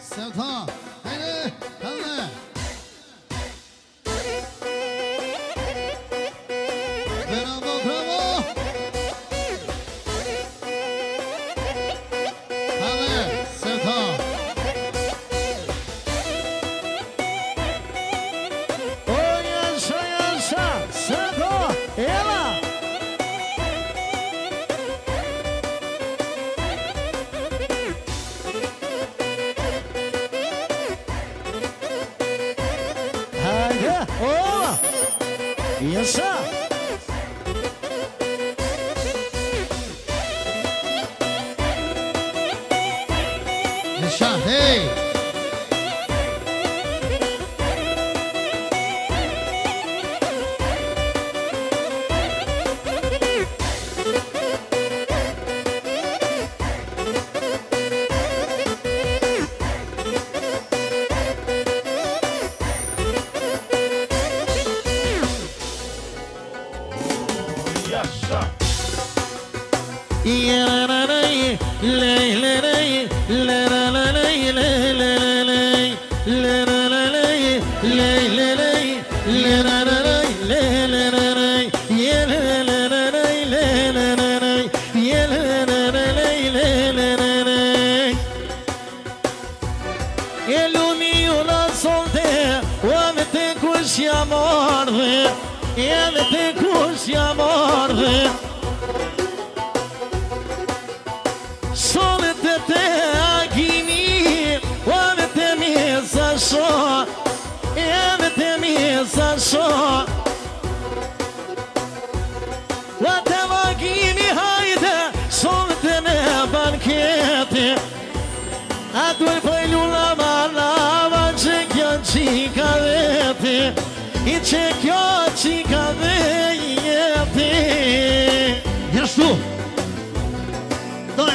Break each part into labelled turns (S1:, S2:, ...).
S1: Se ta, hajde, hajde. Bravo, bravo. Hajde, se ta.
S2: Yes, sir.
S1: Yes, sir. Hey.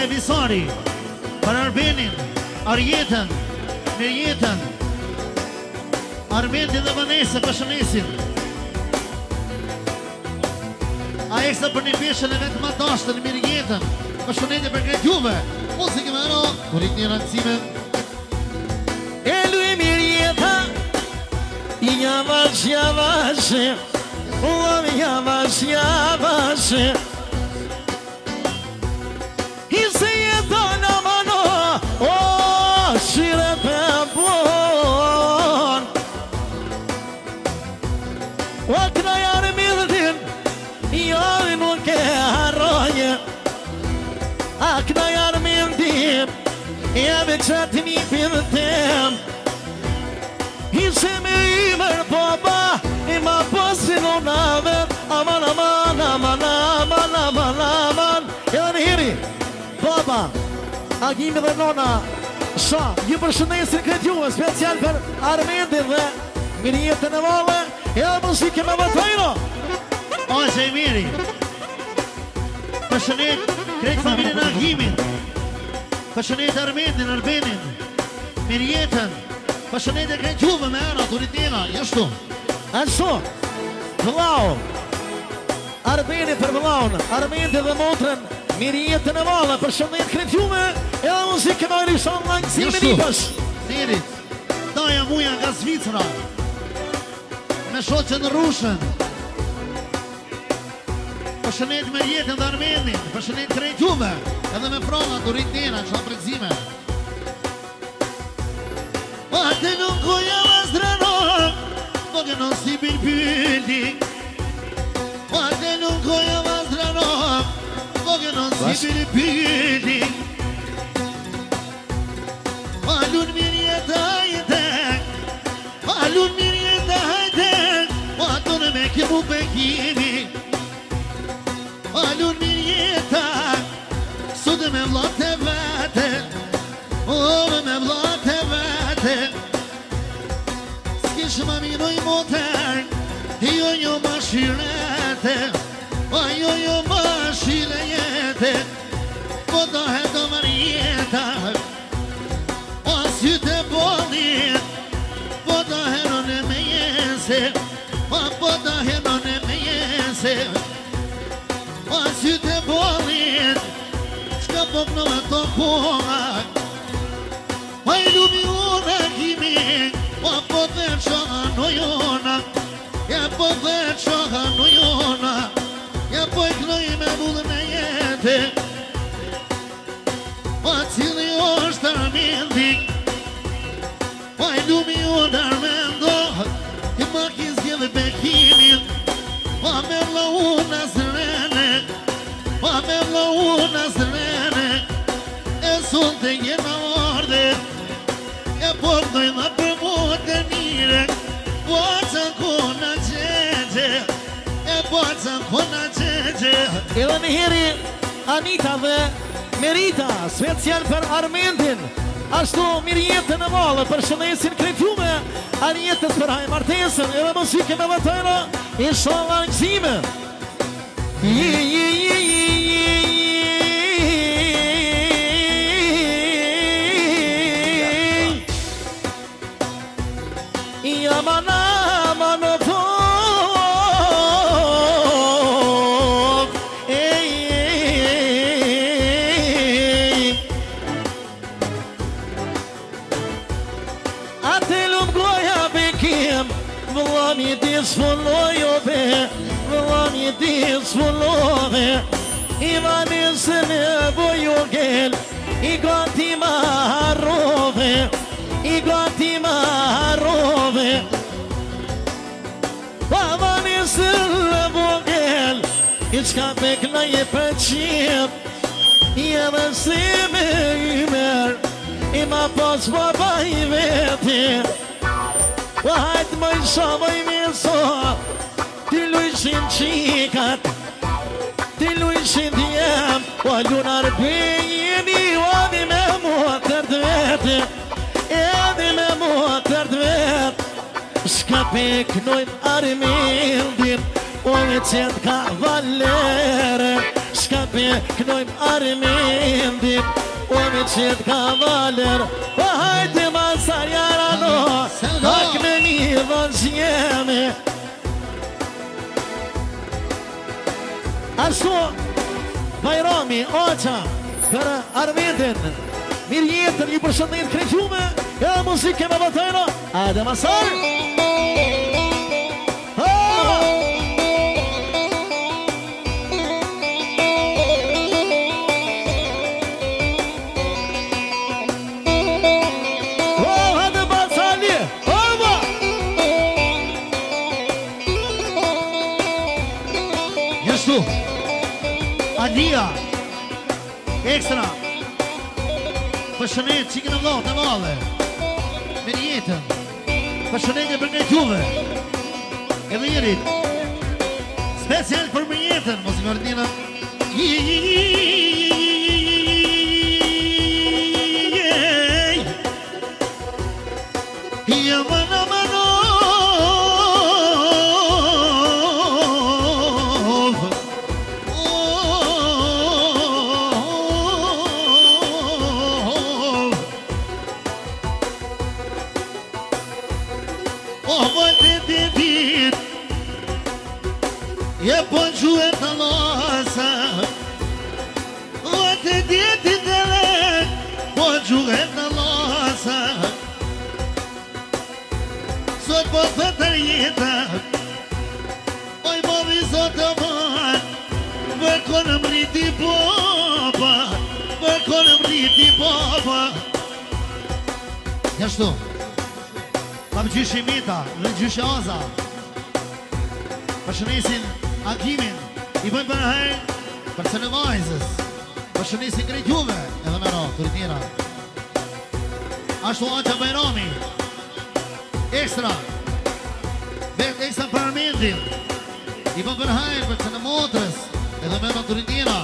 S3: Visari për Arbenin, Arjetën, Mirjetën, Armendin dhe Vanesa përshënesin. A eksa për një peshën e vetë ma dashtën, Mirjetën, përshënetje për kretë juve.
S1: Muzikë me ero, kurit një rëndësime.
S2: Elu e Mirjeta, javash, javash, javash, javash. Shire për bon O këna jarë midhëtin Jari nuk e harroje A këna jarë midhëtin Jeve qatë një pidhëtem Ishe me imër baba Ima posin o navet Aman, aman, aman, aman, aman, aman Edhe në hiri Baba Agimi dhe nona Sha, ju përshëndesin këtë juve, special për Armendin dhe Mirjetën e Valle, edhe muzike me Batajno.
S3: Ose i miri, përshënet kretë familjen Agimin, përshënet Armendin, Arbenin, Mirjetën, përshënet e kretë juve me era, turitena, jashtu.
S2: Ashtu, vëllau, Arbeni për vëllaun, Armendin dhe motrën, Mirjetën e Valle, përshëndet kretë juve, edhe muzike me Elishan Langësi me Nipësh.
S3: Nirit, daja muja nga Zvicra, me shoqën Rushën, përshënet Mirjetën dhe Armendin, përshënet krejt juve,
S1: edhe me frona, durit njena, që aprezime.
S3: Ate nuk koja vazdrano, po che non si bilbili. Ate nuk koja vazdrano, po che non si bilbili. Malun Mirjeta hajde, malun Mirjeta hajde, ato në me këmu bekimi. Malun Mirjeta, sot me vlate vete, me vlate vete. S'kish ma miroj moter, jo ma shirete, jo ma shirete, po dohet do Mirjeta. Syte bolit, po da heron e me jese, po da heron e me jese. Syte bolit, qka po kënë me të kohak, pa i lubi u jona Ja po dhe qoha në jona Ja po I knoj me bullën e jete Pa cili është armendik Pa I lumi unë armendo I ma kizgje dhe bekimin Pa me vla unë asrene Pa me vla unë asrene E sun të jena orde E po doj dhe për mua të mire Po që kona qeqe E po që kona qeqe
S2: Edhe në heri Anita dhe Merita Special për Armendin Ashtu mirë jetën e malë Për shëndesin krejtume Arë jetës për haj martesën Edhe muzike me vëtojnë Inshallah në gzime I vanisën e bojogel I gati ma harrove I gati ma harrove Pa vanisën e bojogel I qka pekna je përqip I edhe si me ymer I ma pas baba I veti Pa hajtë më I shabë I meso Ti lujshin qikat Ti lujshin t'jem Po lunar bëjni Adi me mua tërt vete Adi me mua tërt vet Shka peknojnë Armendin O me qëtë ka valere Shka peknojnë Armendin O me qëtë ka valere O hajtë ma sarjara no Hak me një vazjeme Ashtu, Bajrami, Oqa, për Armendin, mirë jetën, ju përshëndet krejtume, e muzike me vëtojno, Ade Masar! Ade Basali, Oba!
S3: Jashtu Alia Ekstra Përshënet qikën e vlotë e vale Mirë jetën Përshënetje për nga juve Edhe jerit Special për mirë jetën Mos i mërëtina E po gjuhet në losa O të djetit dhe lek Po gjuhet në losa Sot po të tërjeta Oj po vizot të man Vërkon më rriti popa Vërkon më rriti popa Jashtu Pa më gjyshe Mita Në gjyshe Oza Përshënesin Akimin, I bëjmë për herë për së në vajzës Përshënesin krejt juve edhe me ro, turitnira Ashtu Oqa Bajrami Ekstra Vet ekstra për Armendin I bëjmë për herë për së në motrës edhe me ro, turitnira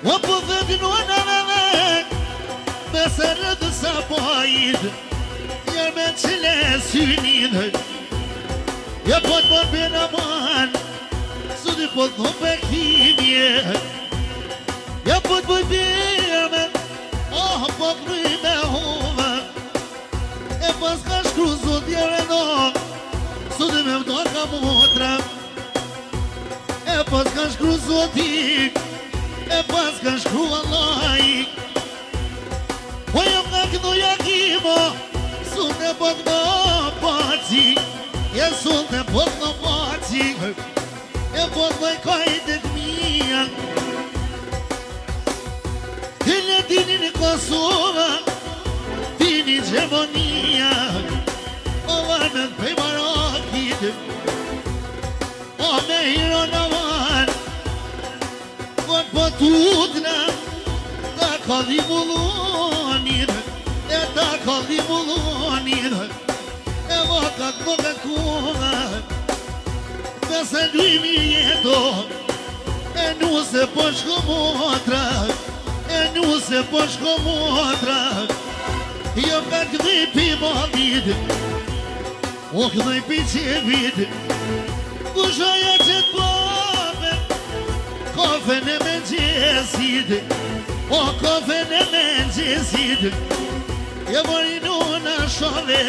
S3: O po vetin o në vek Besë rëdë sa pojid Njerë me qële synid Ja po të mërë për në manë Së të po të në pëkimje Ja po të bëjë bërme Oh, po kënuj me hove E pas ka shkru zot jere no Së të me më ka motra E pas ka shkru zotik E pas ka shkru Allahik Po jam nga kënu jakimo Së të bëgno paci, e sun të bëgno paci, e bëgno i kajtë të mija. Këllë dini në Kosova, dini Gjemonia, o varmën për Marakit, o me hiro në vanë, vën për tutna, ta kalli mullonit, e ta kalli mullonit, e vakat vakat kuna, bese dujmi jeto, e nuse po shko motra, e nuse po shko motra, jo ka këdhej pi malit, o këdhej pi qevit, kushoja që t'babe, kafe në mëngjesit, o kafe në mëngjesit, e marinu në shave,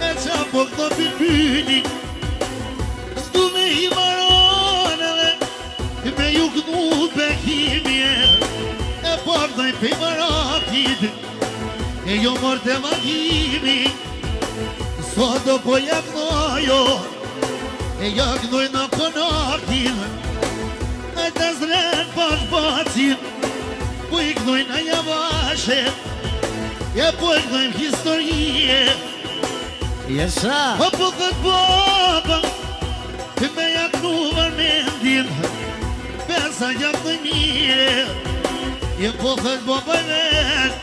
S3: e qa po këto pilpyni, s'du me i maroneve, me ju kënu bekimje, e pardoj pe Marakit, e jo mërë të magimi, sot do po jaknojo, e jaknoj në konakin, e të zren pash bacin, po i knoj në javashe, e po i knoj në historie,
S2: Jesha
S3: o po këtë baba, me jaknu vërmendin, pesa jaknoj mire, e po këtë baba vet,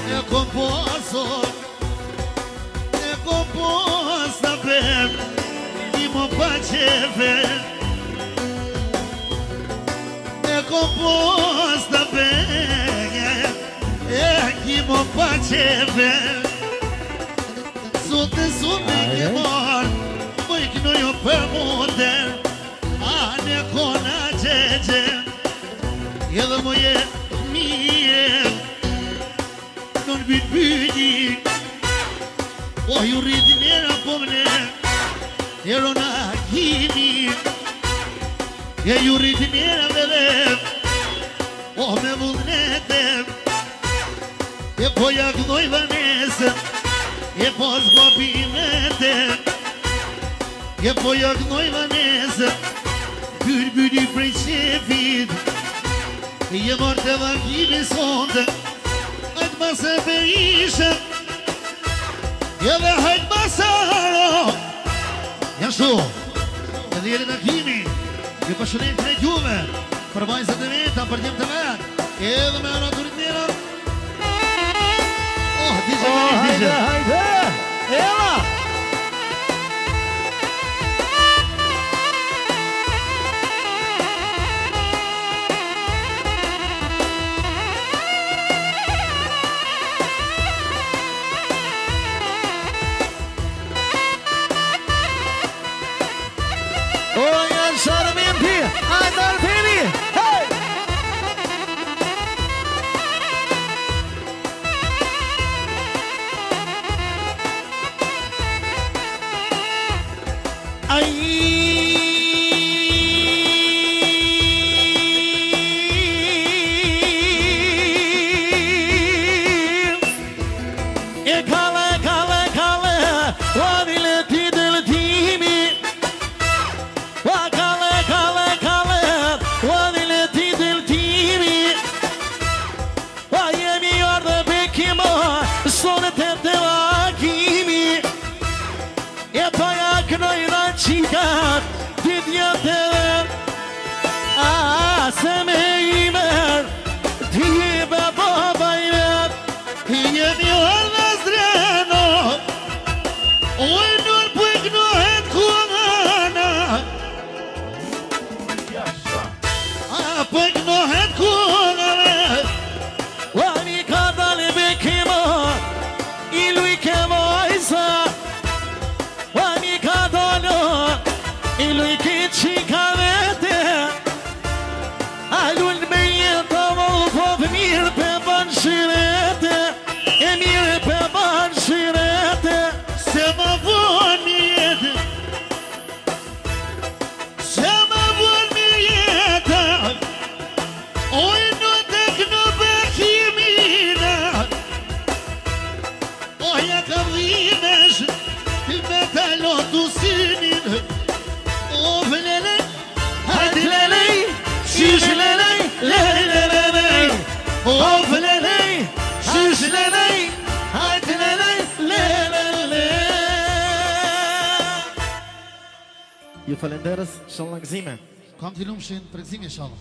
S3: e kom posor, e kom pos të pen, i mo pa qefe, e kom pos të pen, e ki mo pa qefe, sote ke marë, po i knojo për moder, a ne kona qeqe, edhe mo je mire, non bit byti, o ju rritin era po mne, ero na kimi, e ju rritin era vele, o me vullnete, e po jaknoj vanese, e po zgobimete, e po jaknoj vanese, byti prej qefit, e je mërë të vakimi sonde, hajtë masë për ishe, edhe hajtë masë haro. Janë shu, edhe jeri në kimi, ju pëshërin të juve, për vajzët e veta, për tim të vetë, edhe me araturit njëra. Oh, DJ,
S2: Hajde, hajde Ela se me i merë, ti be baba i merë, ti jemi orë në zdreno, oj nërë pëjknohet kungana, pëjknohet kungana, o mi ka dali be kima, i luj ke vajza, o mi ka dali, i luj ke qika vete, Ju falenderës, shëllë në gëzime.
S1: Kam të lumëshin, pregzimi inshallah.